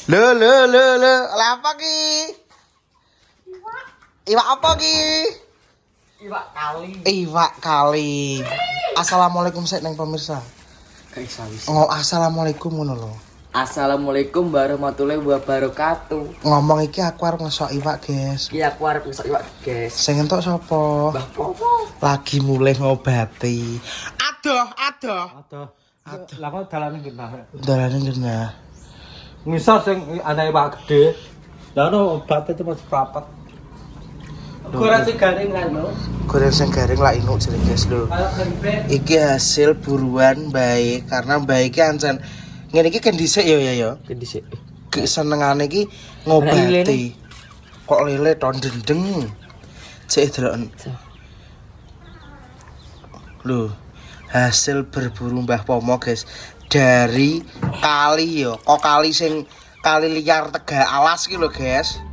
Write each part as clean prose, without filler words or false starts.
Lho, lah apa ki? Iwak apa ki? Iwak kali. Iwak kali. Assalamualaikum sek neng pemirsa. Assalamualaikum ngono lho. Assalamualaikum warahmatullahi wabarakatuh. Ngomong iki aku arep ngesok iwak, guys. Iya, aku arep ngesok iwak, guys. Sing entuk sapa? Mbah Popo. Lagi mulai ngobati. Aduh. Lah kok dalane genah. Darane genah. Ngisor sing anake Pak Gede. Lah ono obatnya cuma seprapat. Goreng sing garing kan lho. Goreng sing garing lah inuk jare guys lho. Kayak tempe. Iki hasil buruan baik karena baik iki ancen ngene iki kan dhisik ya. Dhisik. Senengane iki ngobati. Kok lele ton dendeng. Cek deloken. Loh, hasil berburu Mbah Pomo guys dari kali yo, kok kali sing kali liar Tegak Alas iki lho guys.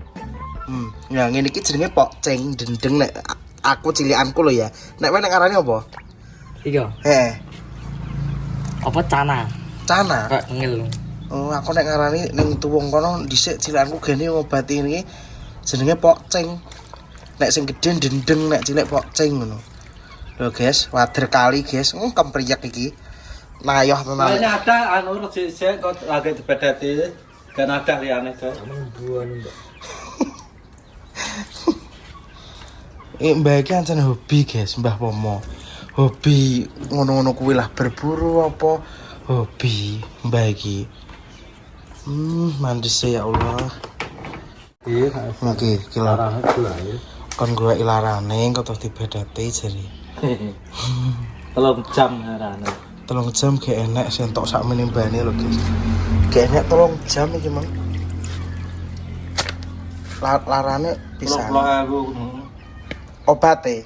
Ya ngene iki jenenge pokcing dendeng nek aku cilikanku lho ya. Nek kowe nek arane apa? Iya. Apa cana? Cana. Kayak ngil. Oh, aku nek ngarani ning tuwung kono dhisik cilikanku gene ngobati iki jenenge pokcing. Nek sing gedhe dendeng, nek cilik pokcing ngono. Lho guys, wader kali guys, kempriyak iki. Nayoh tenan. Kayaknya ada anu resik kok lagi dibedati. Kan ada liyane to. Buan, Mbak. Mbah iki ancen hobi guys, Mbah Pomo. Hobi ngono-ngono kuwi lah berburu apa hobi Mbah iki. Mandes ya Allah. Iya, Oke, kira larang gula ya. kon golek ilarane kok terus dibedati jare. 3 jam arane. 3 jam gak enak sentok sak menimbane lho guys. Gak enak 3 jam iki, Mang. Larane pisan. 30.000. Obate.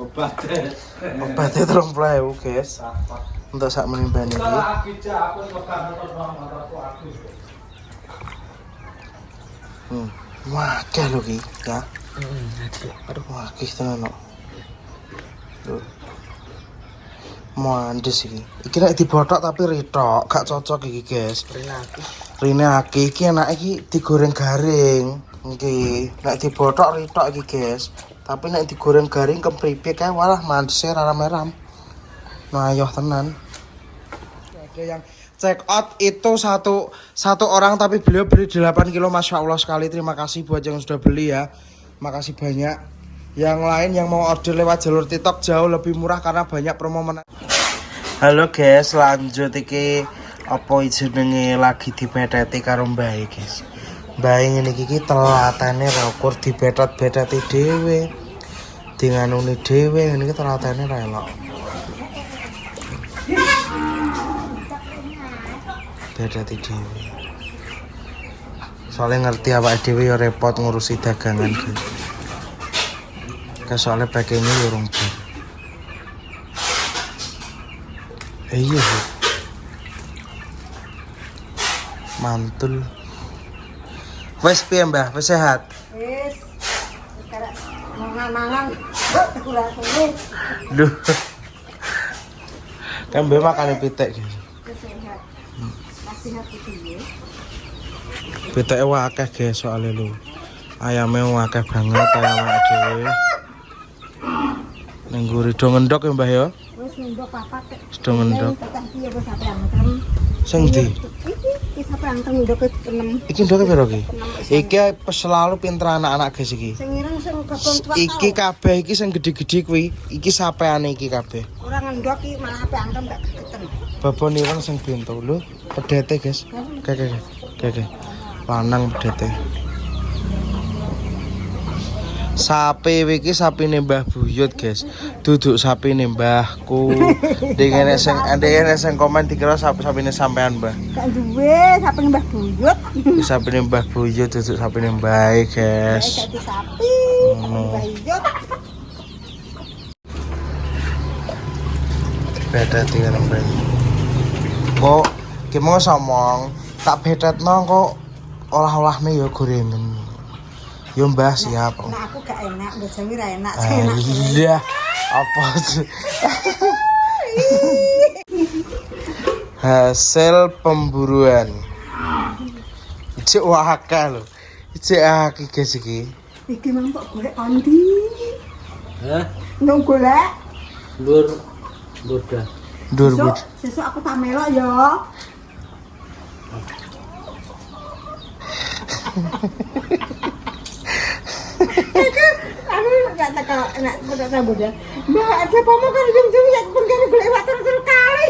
Obatnya. Obate 30.000 guys. Untuk sak menimbane iki. Wah, akeh lho iki, ya. Aduh, akeh tenan kok. Lho. Mandes iki. Iki nek dibothok tapi ritok, gak cocok iki, guys. Rine akeh iki enak iki digoreng garing. Iki, nek dibothok ritok iki, guys. Tapi nek digoreng garing kempripik kae walah mandese raram-raram. Nayoh tenan. Ada yang check out itu satu orang tapi beliau beli 8 kilo, Masya Allah sekali. Terima kasih buat yang sudah beli ya, makasih banyak. Yang lain yang mau order lewat jalur TikTok jauh lebih murah karena banyak promo menarik. Halo guys, lanjut iki apa jenenge lagi dipeteti karo Mbah guys. Mbah ngene iki telatane ukur dibetet-beteti dhewe, dinganuni dhewe, ngene iki telatane ra elok. Bedati dhewe. Soalnya ngerti awake dhewe ya repot ngurusi dagangan guys. Soalnya pakainya ya rong bar. Iya sih. Mantul. Wes piye Mbah? Wes sehat? Wis. Sekarang mangan-mangan kurang suwe. Duh. Kan Mbah makan pitik guys. Sehat. Masih hati piye? Pitike wae akeh guys soalnya lho. Ayame akeh banget ayam dhewe. Ning nguri do ngendok ya Mbah ya? Wis ngendok papat. Sudah ngendok. Tak piye wis sampe antem. Sing ndi? Iki sampe antem ngendok ke 6. Iki ndoke piro iki? Iki selalu pinter anak-anak guys iki. Sing ireng sing kebon tuwa. Iki kabeh iki sing gede-gede kuwi. Iki sapeane iki kabeh. Ora ngendok iki malah sampe antem gak keteng. Babon ireng sing pintu lho. Pedete guys. Oke. Lanang pedete. Sapi iki sapine Mbah Buyut guys. Duduk sapine mbahku. Dene sing komen dikira sapine sampean Mbah. Gak duwe sapi Mbah Buyut. Sapine Mbah Buyut duduk sapine Mbah guys. Dadi sapi. Mbah Buyut. Beda tinggal Mbah. Kok ki mau somong tak betetno kok olah-olahne ya gorengan. Yo Mbah siap. Nah aku gak enak, bojone ra enak. Iya. Apa sih? Hasil pemburuan. Cek wakah lho. Cek akeh guys iki. Iki mang kok golek kondi. Hah? Nang golek. Dur dah. Dur bud. Sesuk aku tak melok ya. Aku enggak tak enak udah rambut ya. Mbak, ada pomo kan jam-jam ya pun kan golek waktu terus kali.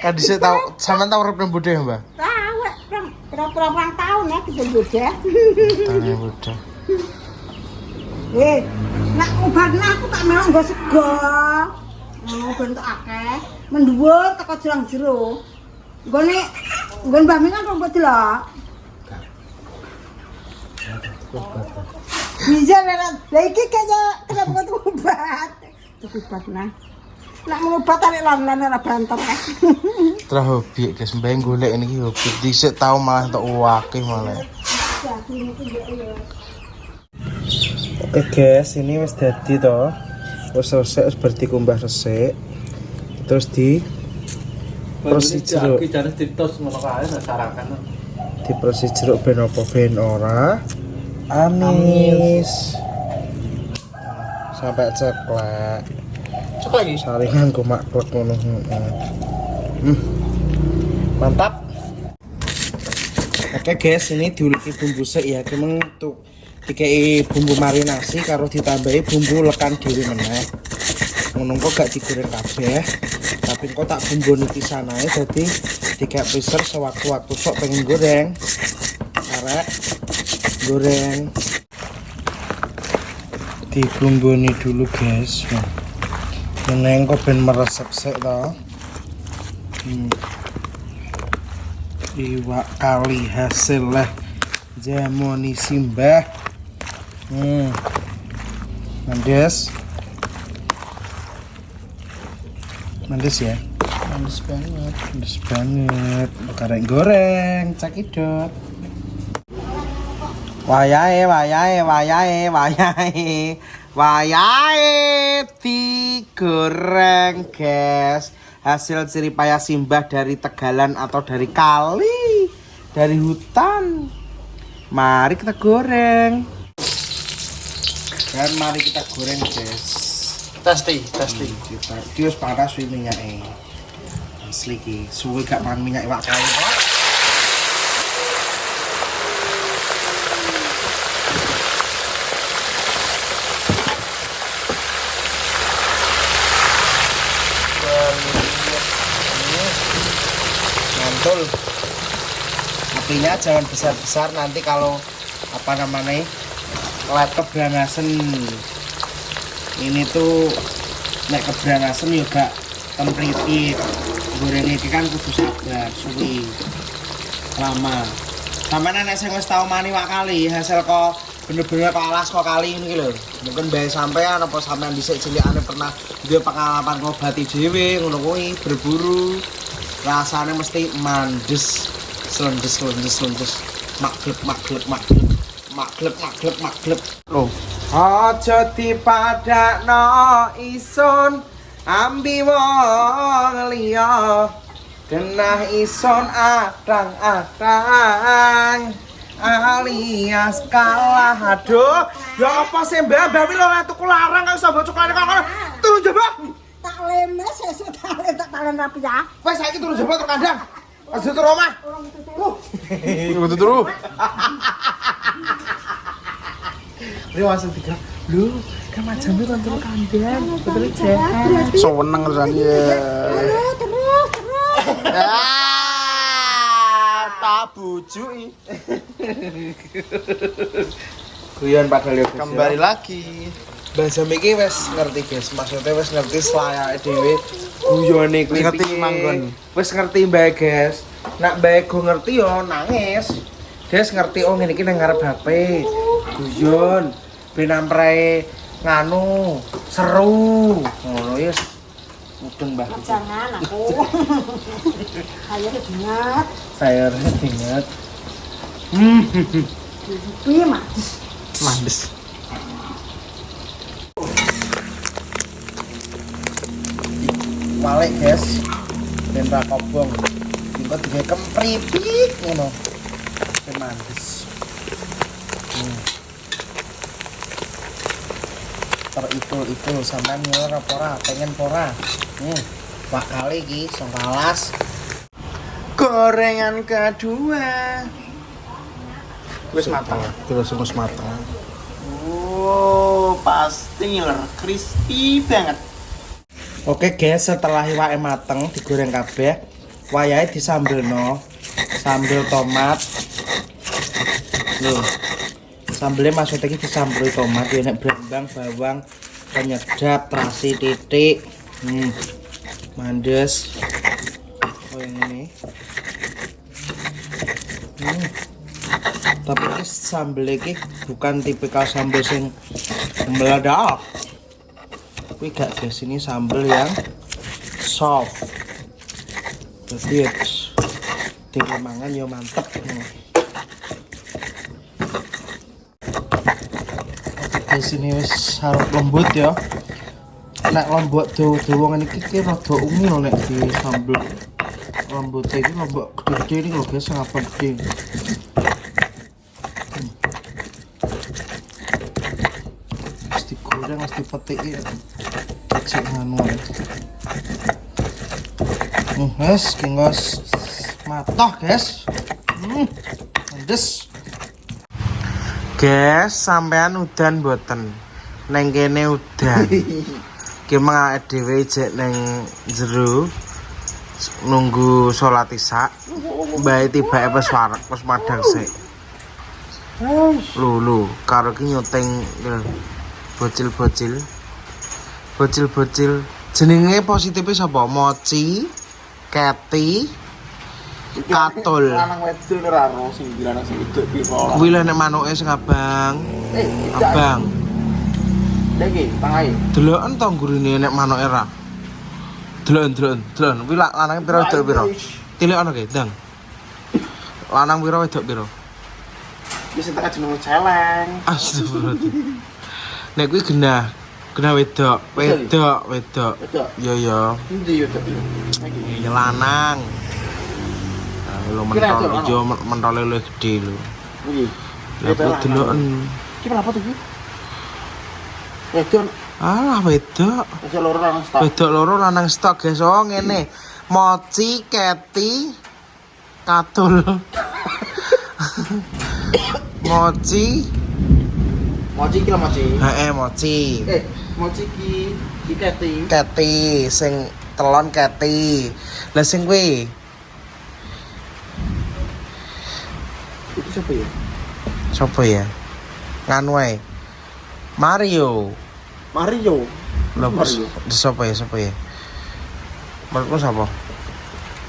Kan dhisik tau sampean tau urip nang Budhe ya, Mbak? Tahu, pura-pura tahun ya kita beda. Tane Budhe. Nak obatnya aku tak melok nggo sego. Oh, bentuk akeh. Mendhuwur teko jurang jero. Nggone Mbah Min kan rumput delok. Bisa lah. Lah iki kaya kenapa kok obat. Obat nah. Nak ngobat arek lan-lan ora banter. Terus hobi guys, mbak golek ini hobi. Dhisik tau malah entuk akeh malah. Oke guys, ini wis dadi to. Wis selesai, wis bar dikumbah resik. Terus di proses jeruk. Iki jane ditos ngono kae sarakan. Di proses jeruk ben apa ben ora amis. Sampai ceklek. Ceklek iki. Saringan ku maklek ngono. Mantap. Oke guys, ini diuleki bumbu sik ya, kemeng tuh dikei bumbu marinasi karo ditambahi bumbu lekan dhewe meneh. Ngono kok gak digoreng kabeh, tapi kok tak bumboni pisan ae dadi dikek freezer sewaktu-waktu sok pengen goreng. Arek goreng. Dibumboni dulu guys. Meneng kok ben meresep sik to. Iwak kali hasil lah jamoni simbah. Mandes ya, mandes banget karek goreng cakidot. Wayahe digoreng guys. Hasil jeripaya simbah dari tegalan atau dari kali, dari hutan. Mari kita goreng. Dan mari kita goreng guys. Testi. Kita dius panas minyaknya. Asli ki, suwe gak makan minyak iwak kali. Mantul. Apinya jangan besar-besar, nanti kalau apa namanya laptop kebranasen. Ini tuh nek kebranasen juga tempritit. Goreng ini kan kudu sabar, suwi lama. Sampai nenek sing wis tau mani wak kali, hasil kok bener-bener kok alas kok kali ini lho. Mungkin bae sampean apa sampean dhisik cilikane pernah duwe pengalaman ngobati dhewe ngono kuwi berburu. Rasane mesti mandes, slendes. Maglep. Loh. Aja dipadakno isun ambi wong liya. Genah isun adang-adang alias kalah. Aduh, ya apa sih Mbak wi lho tuku larang kok iso mbok cuklane kok ngono. Turu jaba. Tak lemes sesuk tak talen rapi ya. Wes saiki turu jaba turu kandang. Aja turu omah. Turu. Riwas tiga. Lho, kan majamnya kan turu kandang. Betul jahat. Seneng rasane ya. Terus. Tak bujuki. Guyon padahal ya Kembali lagi. Bahasa iki wis ngerti guys, maksudnya wis ngerti selayake dhewe guyone kuwi Ngerti piye. manggon. Wis ngerti Mbak guys. Nak Mbak go ngerti yo nangis. Des ngerti oh ngene iki nang ngarep HP. Guyon ben amprae nganu seru. Ngono ya. Mudeng Mbah. Jangan aku. Ayo ingat. Saya ingat. Piye, Mas? Mandes. Walik guys. Ben ra kobong. Engko dige kempripik ngono. mandes. Itu sampean nyuwun apa ora? Pengen pora. Pak kali iki sing kalas. Gorengan kedua. Wis matang. Terus wis matang. Oh, pasti crispy banget. Oke guys, setelah iwake mateng digoreng kabeh, wayahe disambelno. Sambel tomat. Nih. Sambelnya maksudnya iki disambel tomat, ya nek brambang, bawang, penyedap, terasi, titik. Mandes. Oh yang ini. Tapi ini sambel iki bukan tipikal sambel sing meledak. Tapi gak guys, ini sambel yang soft. Jadi dimangan ya mantep. Di sini wis harus lembut ya. Nek lembut dawa ngene iki rada umi lho nek di sambel. Lembut iki lombok gede-gede iki lho guys, sangat penting. Mesti goreng, mesti petik ya. Cek nganu. Guys, kengos matoh guys. Pedes. Guys, sampean udan mboten? Neng kene udan. Ki mengake dhewe jek neng jero nunggu salat isya. Mbae tibake wis wareg, wis madang sik. Lho, karo ki nyuting bocil-bocil. Bocil-bocil. Jenenge positife sapa? Mochi, Keti, Katul. Lanang wedok ora ro sing lanang sing wedok piro. Kuwi lho nek manuke sing abang. Abang. Lagi, tangai. Deloken to gurine nek manuke ra. Delon. Kuwi lanange piro wedok piro? Tilik ana ki, Ndang. Lanang piro wedok piro? Wis entek jeneng celeng. Astagfirullahaladzim. Nek kuwi genah wedok. Wedok. Iya. Endi yo wedok? Ya lanang. Lo mentol ijo mentole luwih gedhe lho. Iki. Lah kok deloken. Iki kenapa tuh iki? Wedok. Alah wedok. Wedok loro lanang stok. Wedok loro lanang stok guys. Oh ngene. Mochi, Keti, Katul. Mochi. Mochi iki lho mochi. Mochi. Mochi iki Keti. Keti sing telon Keti. Lah sing kuwi Itu siapa ya? sapa ya? Nganu ae. Mario. Lah Mario. sapa ya? Menurutmu sapa?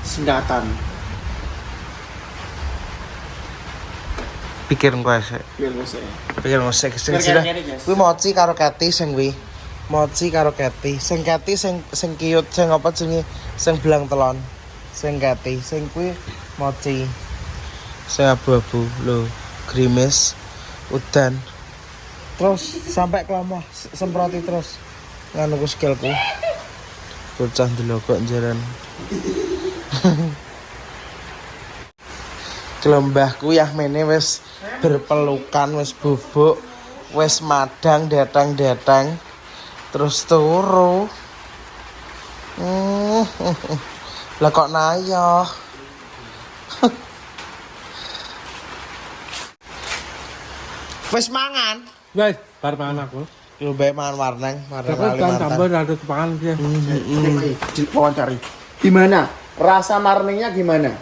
Singkatan. Pikir engko sik. Pikir musik sing kuwi Mochi karo Keti sing kuwi. Mochi karo Keti. Sing Keti sing cute sing apa jenenge? Sing belang telon. Sing Keti, sing kuwi Mochi. Sing abu-abu lho, grimis, udan. Terus sampai kelomoh semproti terus. Nganu ku skillku. Bocah ndelok njaran. Kelombahku Yahmene wis berpelukan, wis bubuk, wis madang datang terus turu. Lah kok nayoh. Wis mangan. Wes, bar mangan aku. Lu bae mangan warneng, Tapi warneng kan Kalimantan. tambah ada tepangan dia. Wawancari. Gimana? Rasa marningnya gimana?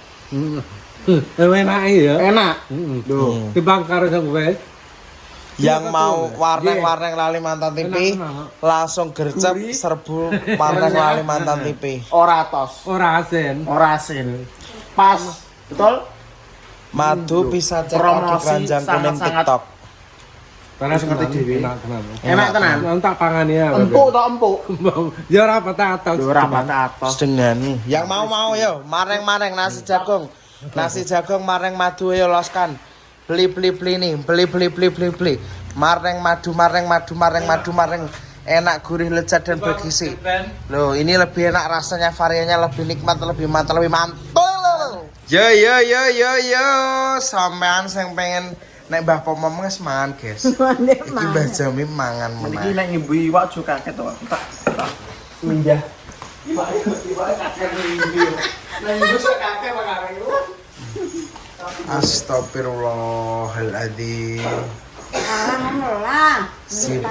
Enak ya. Enak. Duh, timbang karo sing wes. Yang mau warneng Kalimantan TV langsung gercep serbu warneng Kalimantan TV. Ora tos. Ora asin. Pas. Betul? Madu bisa cek di Promosi keranjang kuning sangat-sangat TikTok. Karena Ngerti dhewe. enak tenan. Enak tenan. Tak pangan ya. Empuk to empuk. Ya ora patah. Ora atos. Dengan yang mau yo, mareng nasi jagung mareng madu yo loskan. Beli nih, beli. Mareng madu. Enak, gurih, lezat dan bergizi. Loh, ini lebih enak rasanya, variannya lebih nikmat, lebih mantap, lebih mantul. Yo, sampean sing pengen nek Mbah Pomom wis mangan, guys. Iki Mbah Jami mangan Iki meneh. nek nyembu iwak juga kaget to. Tak minjah. Iwak kaget nyembu. Nek nyembu sok kaget makane. Astagfirullahaladzim. Alhamdulillah. Sip.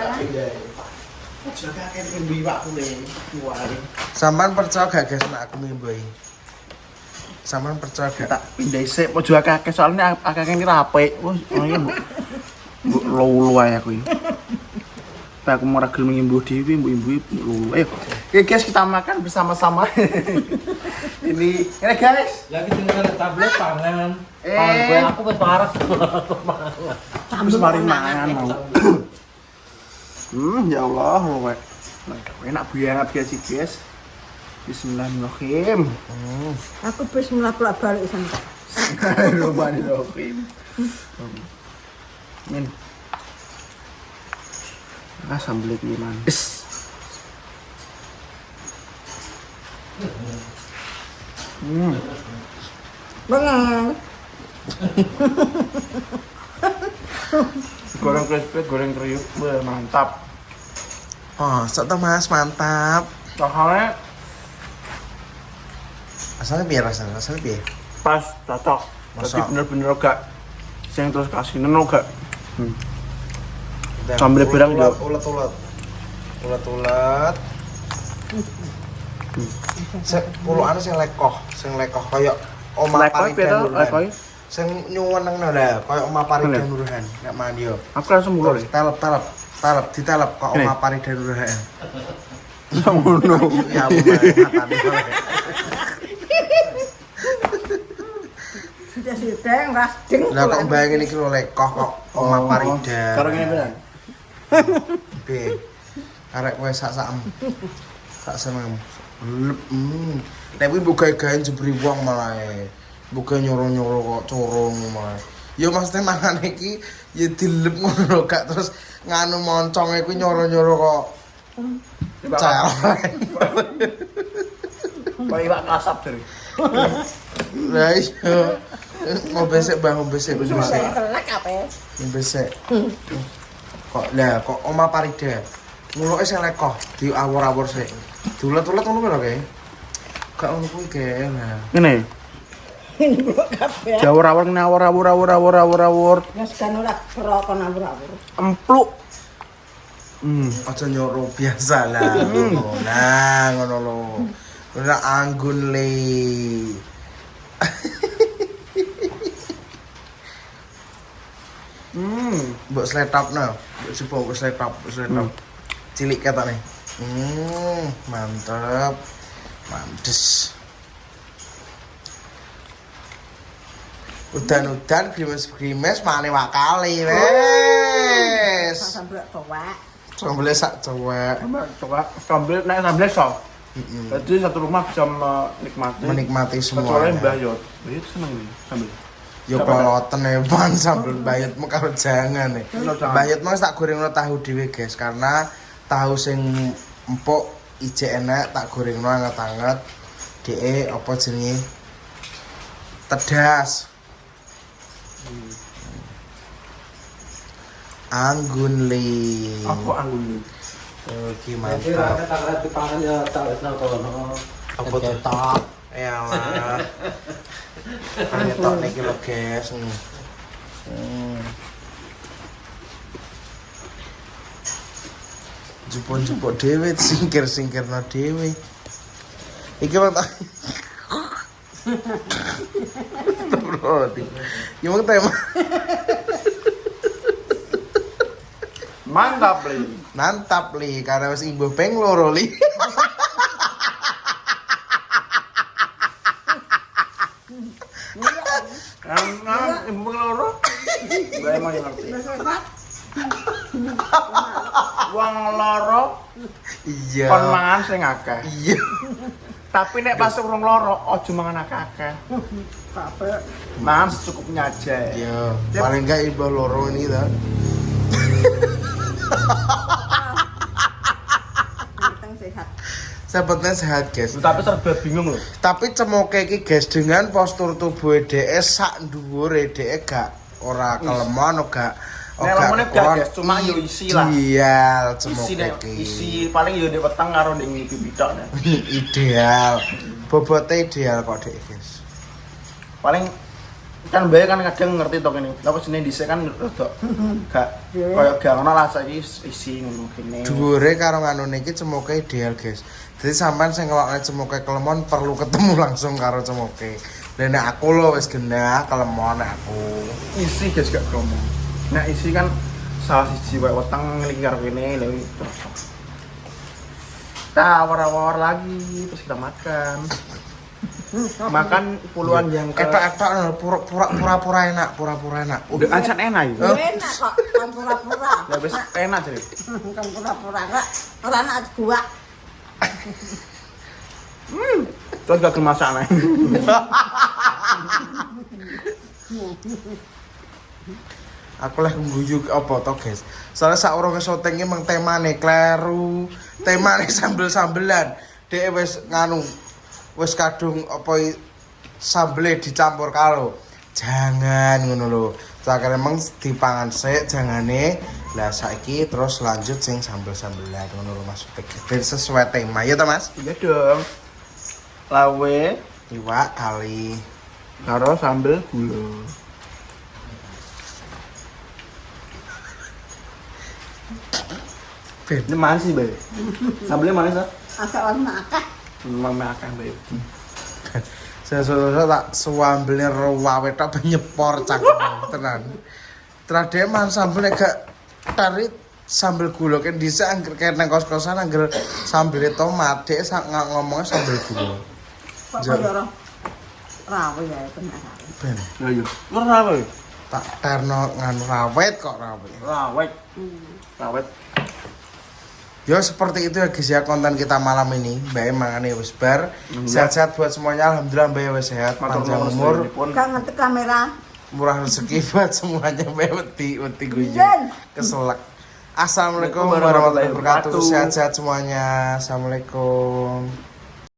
Juga kaget nyembu iwak kuwi. Kuwi. Sampean percaya gak guys nek aku mimboi? Sampean percaya gak? Tak pindah sik pojo akeh soalnya akeh iki rapik. Wes ngene mbok lulu ae aku iki. Pak aku mau ragil mengimbuh dhewe mbok-imbuh lulu. Ayo. Oke guys, kita makan bersama-sama. Ini guys. Lagi tinggal tablet pangan. Aku wis parah. Terus mari mangan mau. Ya Allah, wek. Enak banget guys iki, guys. Bismillahirrahmanirrahim. Aku bismillah balik sampe. Bismillahirrahmanirrahim. Min. Sambel iki manis. Bengen. Goreng crispy, goreng kriuk, wah mantap. Oh, sok Mas, mantap. Soalnya Asalnya biar rasanya biar. pas cocok. Jadi Masa? bener-bener gak sing terus kasih neno gak. Sambel berang yo. Ulet. Puluhan sing lekoh kaya Oma Lekoi Parida pira Nurhan. lekoi? Sing nyuwun nang nada kaya Oma Parida Nurhan, nek mandi yo. Aku langsung mulai. Ditelep kok Ini. Oma Parida Nurhan. Ngono. Ya matane. Sudah ras deng. Lah kok bayangin iki lho lekoh kok Oma Parida. Karo ngene berang. Be. Arek kowe sak-sakem. Sak seneng. Nek kuwi mbok gawe-gawe jebri wong malah. Mbok nyoro-nyoro kok corong malah. Ya maksudnya mangan iki ya dilep ngono gak terus nganu monconge kuwi nyoro-nyoro kok. Celeng. Kok iwak kasap dari. Lah iya. Ngombe sik Bang, ngombe sik. Kelek apa? Ngombe sik. Kok Oma Parida. Nguloke sing lekoh, diawur-awur sik. Dulet-ulet ngono kuwi lho, Kae. Gak ngono kuwi, Kae. Nah. Ngene. Kabeh. Jawur-awur ngene awur. Wes kan ora perokon awur-awur. Empluk. Aja nyoro biasa lah. Nah, ngono lho. Ora anggun le. Mbok sletopno. Mbok coba mbok sletop. Cilik katane. Mantep. Mandes. Udan-udan grimes-grimes mane wakali wes. Sambel tuwek. Sambel sak cewek. Coba sambel nek sambel so. Jadi satu rumah bisa Menikmati Kecuali semuanya. Mbah Yot. Mbah Yot seneng nih sambel. Yo peloten Evan sambel bayetmu karo jangan nih. Bayet mah tak gorengno tahu dhewe guys karena tahu sing empuk ijek enak tak gorengno anget-anget. Dhek apa jenenge? Tedas. Anggun li. Aku anggun nih. Oke Nanti mantap. tak dipangan ya tak kono. Apa cetok? Ya lah. Cetok niki lho guys. Jupuk-jupuk dhewe singkir-singkirno dhewe. Iki mah tak. Bro, gimana tema? Mantap li. Mantap li, karena wis imbuh ping loro li. Karena ibu loro. Mbak emang ngerti. Wong loro Iya. kon mangan sing akeh. Iya. Tapi nek pas urung loro aja mangan akeh-akeh. Kabeh. Mangan secukupnya aja. Iya. Paling enggak imbuh loro ini ta. Penting sehat. Sebetulnya sehat guys. Tapi serba bingung loh. Tapi cemoke iki guys dengan postur tubuh dhek sak dhuwure dhek gak ora kelemon gak Nek lemone gak guys, cuma yo isi lah. Iya, Isi cemoke nek iki. isi paling yo di peteng karo ning pipi tok nek. Ideal. Bobote ideal kok dhek guys. Paling kan bae kan kadang ngerti tok kene. Lah sini dhisik kan rada gak koyo gak ono lah saiki isi ngono kene. Dhuwure karo nganune iki cemoke ideal guys. Jadi sampean sing ngelokne cemoke kelemon perlu ketemu langsung karo cemoke. Lah nek aku lho wis genah kelemon nek aku. Isi guys gak promo. Nah isi kan salah siji wae weteng iki karo kene lho terus. Tawar-tawar lagi terus kita makan. Makan puluhan yang ke Etak-etak pura-pura enak, pura-pura enak. udah ancan enak itu. Enak kok, kan pura-pura. Lah wis enak jadi. Kan pura-pura enggak. Ora enak gua. Terus gak kemasak nih. Aku leh ngguyu apa to, guys. Soale sak urunge syuting emang temane kleru, temane sambel-sambelan. Dhek wis nganu wis kadung apa sambele dicampur karo jangan ngono lho. Sakare emang dipangan sik jangane. Lah saiki terus lanjut sing sambel-sambelan ngono lho maksudnya. Ben sesuai tema ya to, Mas? Iya dong. Lawe Iwak kali karo sambel gula. ben Ini manis sih, Bay. Sambelnya manis, ah. Asal ana akeh. Memang makan, Bay. sesuatu tak suambelnya rawe tok nyepor cakep tenan. Trademan sambel nek gak tarik sambel gula kan dhisik angger kene kos-kosan angger sambel tomat dhek sak ngomongnya sambel gula. Kok kaya rawe ya tenan. Ben Ya iya. Lu apa? tak terno nganu rawet kok rawet. Rawet. Rawet. Ya seperti itu ya guys ya konten kita malam ini. Mbak mangane wis bar. Sehat-sehat buat semuanya. Alhamdulillah Mbak wis sehat, panjang umur, Kan ngerti kamera. murah rezeki buat semuanya. Mbak wedi guyu. Jen. Keselak. Assalamualaikum warahmatullahi wabarakatuh. Sehat-sehat semuanya. Assalamualaikum.